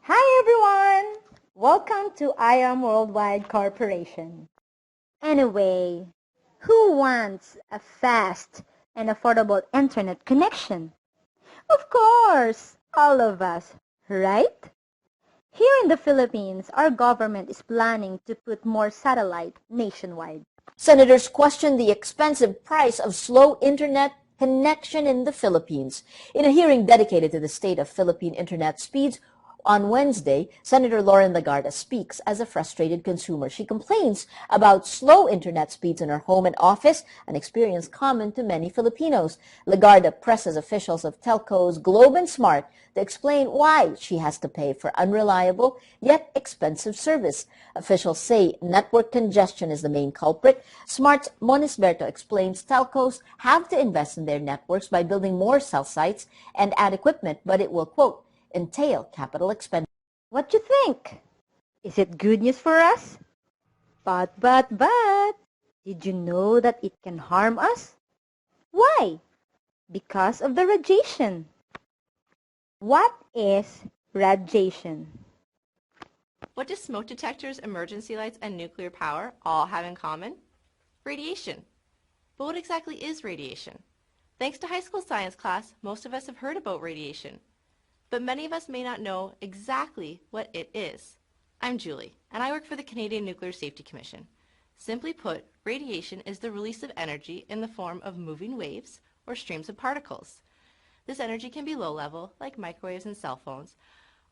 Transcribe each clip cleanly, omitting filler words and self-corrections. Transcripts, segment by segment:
Hi everyone! Welcome to Worldwide Corporation. Anyway, who wants a fast and affordable internet connection? Of course, all of us, right? Here in the Philippines, our government is planning to put more satellite nationwide. Senators question the expensive price of slow internet connection in the Philippines. In a hearing dedicated to the state of Philippine internet speeds, on Wednesday, Senator Lauren Legarda speaks as a frustrated consumer. She complains about slow internet speeds in her home and office, an experience common to many Filipinos. Legarda presses officials of telcos Globe and Smart to explain why she has to pay for unreliable yet expensive service. Officials say network congestion is the main culprit. Smart's Monisberto explains telcos have to invest in their networks by building more cell sites and add equipment, but it will, quote, entail capital expenditure. What do you think? Is it good news for us? But, did you know that it can harm us? Why? Because of the radiation. What is radiation? What do smoke detectors, emergency lights, and nuclear power all have in common? Radiation. But what exactly is radiation? Thanks to high school science class, most of us have heard about radiation. But many of us may not know exactly what it is. I'm Julie, and I work for the Canadian Nuclear Safety Commission. Simply put, radiation is the release of energy in the form of moving waves or streams of particles. This energy can be low level, like microwaves and cell phones,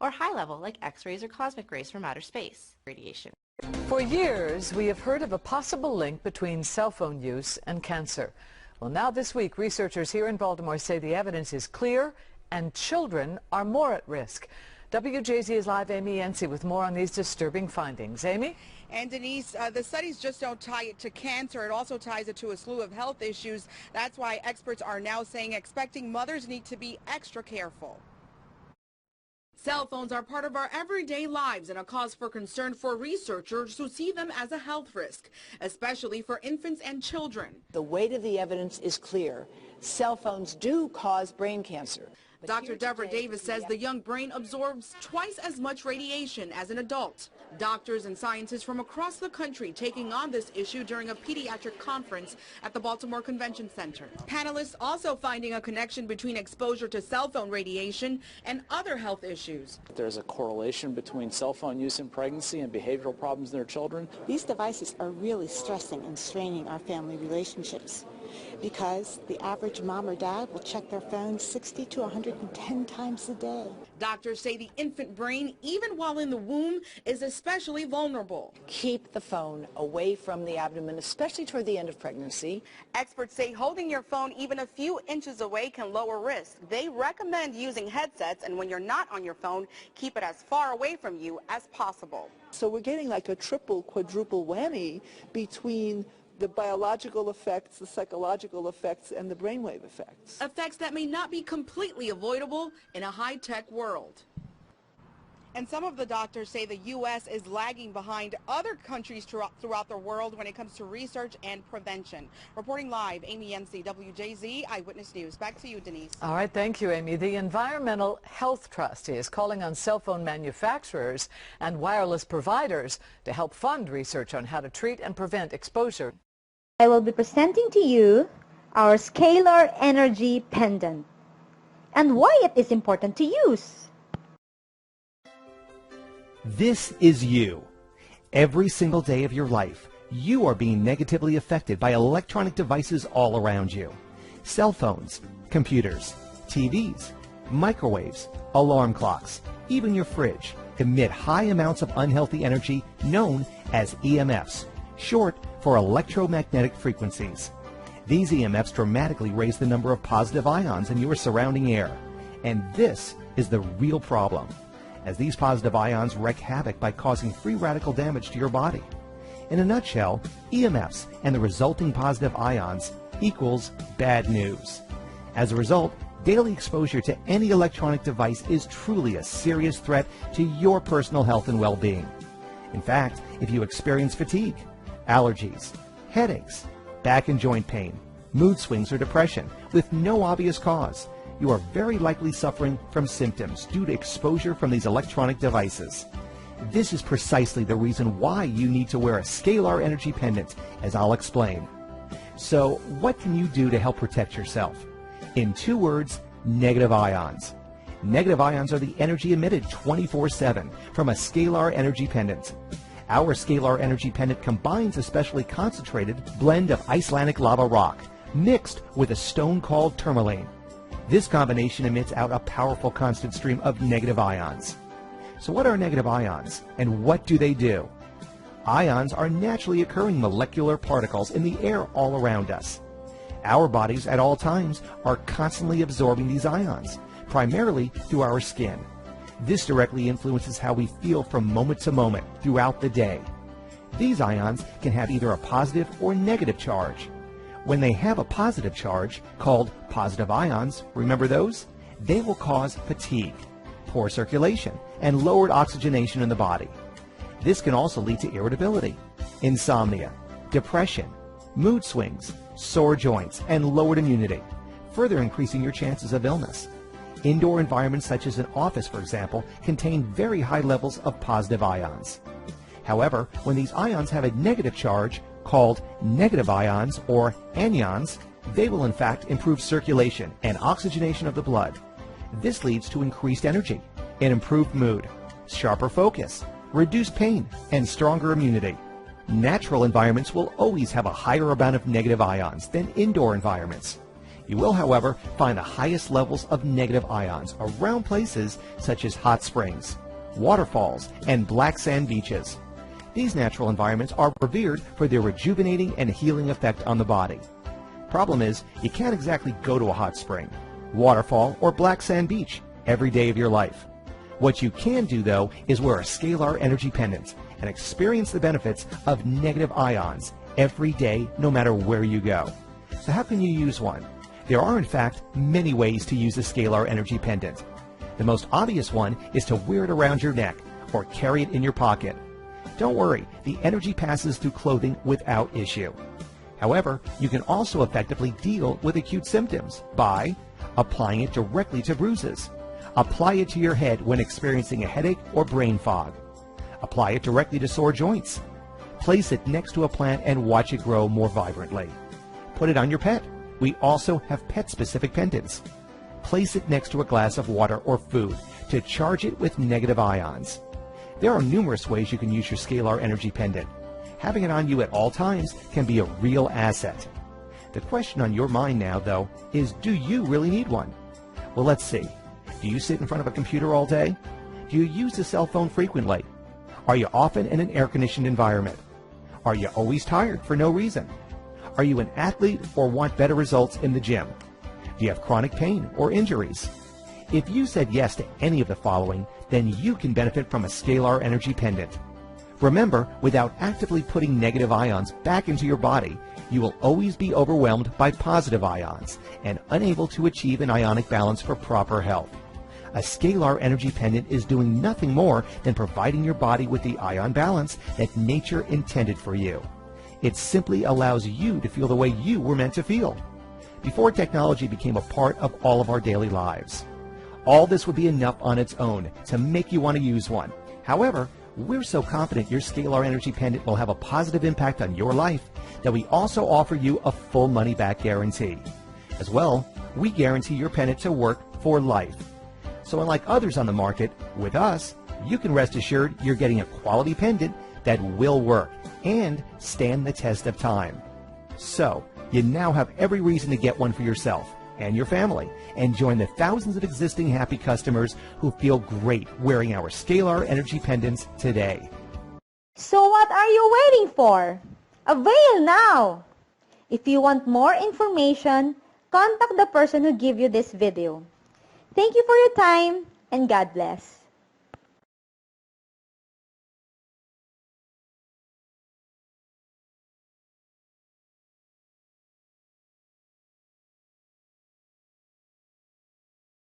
or high level, like X-rays or cosmic rays from outer space. Radiation. For years, we have heard of a possible link between cell phone use and cancer. Well, now this week, researchers here in Baltimore say the evidence is clear and children are more at risk. WJZ's live Amy Yancey with more on these disturbing findings. Amy? And Denise, the studies just don't tie it to cancer. It also ties it to a slew of health issues. That's why experts are now saying expecting mothers need to be extra careful. Cell phones are part of our everyday lives and a cause for concern for researchers who see them as a health risk, especially for infants and children. The weight of the evidence is clear. Cell phones do cause brain cancer. Dr. Deborah Davis says the young brain absorbs twice as much radiation as an adult. Doctors and scientists from across the country taking on this issue during a pediatric conference at the Baltimore Convention Center. Panelists also finding a connection between exposure to cell phone radiation and other health issues. There's a correlation between cell phone use in pregnancy and behavioral problems in their children. These devices are really stressing and straining our family relationships, because the average mom or dad will check their phone 60 to 110 times a day. Doctors say the infant brain, even while in the womb, is especially vulnerable. Keep the phone away from the abdomen, especially toward the end of pregnancy. Experts say holding your phone even a few inches away can lower risk. They recommend using headsets, and when you're not on your phone, keep it as far away from you as possible. So we're getting like a triple, quadruple whammy between the biological effects, the psychological effects, and the brainwave effects. Effects that may not be completely avoidable in a high-tech world. And some of the doctors say the U.S. is lagging behind other countries throughout the world when it comes to research and prevention. Reporting live, Amy Yancey, WJZ Eyewitness News. Back to you, Denise. All right, thank you, Amy. The Environmental Health Trust is calling on cell phone manufacturers and wireless providers to help fund research on how to treat and prevent exposure. I will be presenting to you our Scalar Energy Pendant and why it is important to use. This is you. Every single day of your life, you are being negatively affected by electronic devices all around you. Cell phones, computers, TVs, microwaves, alarm clocks, even your fridge emit high amounts of unhealthy energy known as EMFs, short for electromagnetic frequencies. These EMFs dramatically raise the number of positive ions in your surrounding air. And this is the real problem, as these positive ions wreak havoc by causing free radical damage to your body. In a nutshell, EMFs and the resulting positive ions equals bad news. As a result, daily exposure to any electronic device is truly a serious threat to your personal health and well-being. In fact, if you experience fatigue, allergies, headaches, back and joint pain, mood swings, or depression with no obvious cause, you are very likely suffering from symptoms due to exposure from these electronic devices. This is precisely the reason why you need to wear a Scalar energy pendant, as I'll explain. So, what can you do to help protect yourself? In 2 words, negative ions. Negative ions are the energy emitted 24/7 from a Scalar energy pendant. Our Scalar energy pendant combines a specially concentrated blend of Icelandic lava rock mixed with a stone called tourmaline. This combination emits out a powerful constant stream of negative ions. So what are negative ions, and what do they do? Ions are naturally occurring molecular particles in the air all around us. Our bodies at all times are constantly absorbing these ions, primarily through our skin. This directly influences how we feel from moment to moment throughout the day. These ions can have either a positive or negative charge. When they have a positive charge, called positive ions, remember those? They will cause fatigue, poor circulation, and lowered oxygenation in the body. This can also lead to irritability, insomnia, depression, mood swings, sore joints, and lowered immunity, further increasing your chances of illness. Indoor environments such as an office, for example, contain very high levels of positive ions. However, when these ions have a negative charge, called negative ions or anions, they will in fact improve circulation and oxygenation of the blood. This leads to increased energy, an improved mood, sharper focus, reduced pain, and stronger immunity. Natural environments will always have a higher amount of negative ions than indoor environments. You will, however, find the highest levels of negative ions around places such as hot springs, waterfalls, and black sand beaches. These natural environments are revered for their rejuvenating and healing effect on the body. Problem is, you can't exactly go to a hot spring, waterfall, or black sand beach every day of your life. What you can do, though, is wear a Scalar energy pendant and experience the benefits of negative ions every day, no matter where you go. So how can you use one? There are, in fact, many ways to use a Scalar energy pendant. The most obvious one is to wear it around your neck or carry it in your pocket. Don't worry, the energy passes through clothing without issue. However, you can also effectively deal with acute symptoms by applying it directly to bruises. Apply it to your head when experiencing a headache or brain fog. Apply it directly to sore joints. Place it next to a plant and watch it grow more vibrantly. Put it on your pet. We also have pet-specific pendants. Place it next to a glass of water or food to charge it with negative ions. There are numerous ways you can use your Scalar energy pendant. Having it on you at all times can be a real asset. The question on your mind now, though, is do you really need one? Well, let's see. Do you sit in front of a computer all day? Do you use a cell phone frequently? Are you often in an air-conditioned environment? Are you always tired for no reason? Are you an athlete or want better results in the gym? Do you have chronic pain or injuries? If you said yes to any of the following, then you can benefit from a Scalar energy pendant. Remember, without actively putting negative ions back into your body, you will always be overwhelmed by positive ions and unable to achieve an ionic balance for proper health. A Scalar energy pendant is doing nothing more than providing your body with the ion balance that nature intended for you. It simply allows you to feel the way you were meant to feel, before technology became a part of all of our daily lives. All this would be enough on its own to make you want to use one. However, we're so confident your Scalar energy pendant will have a positive impact on your life that we also offer you a full money-back guarantee. As well, we guarantee your pendant to work for life. So unlike others on the market, with us, you can rest assured you're getting a quality pendant that will work and stand the test of time. So, you now have every reason to get one for yourself and your family, and join the thousands of existing happy customers who feel great wearing our Scalar energy pendants today. So what are you waiting for? Avail now! If you want more information, contact the person who gave you this video. Thank you for your time, and God bless.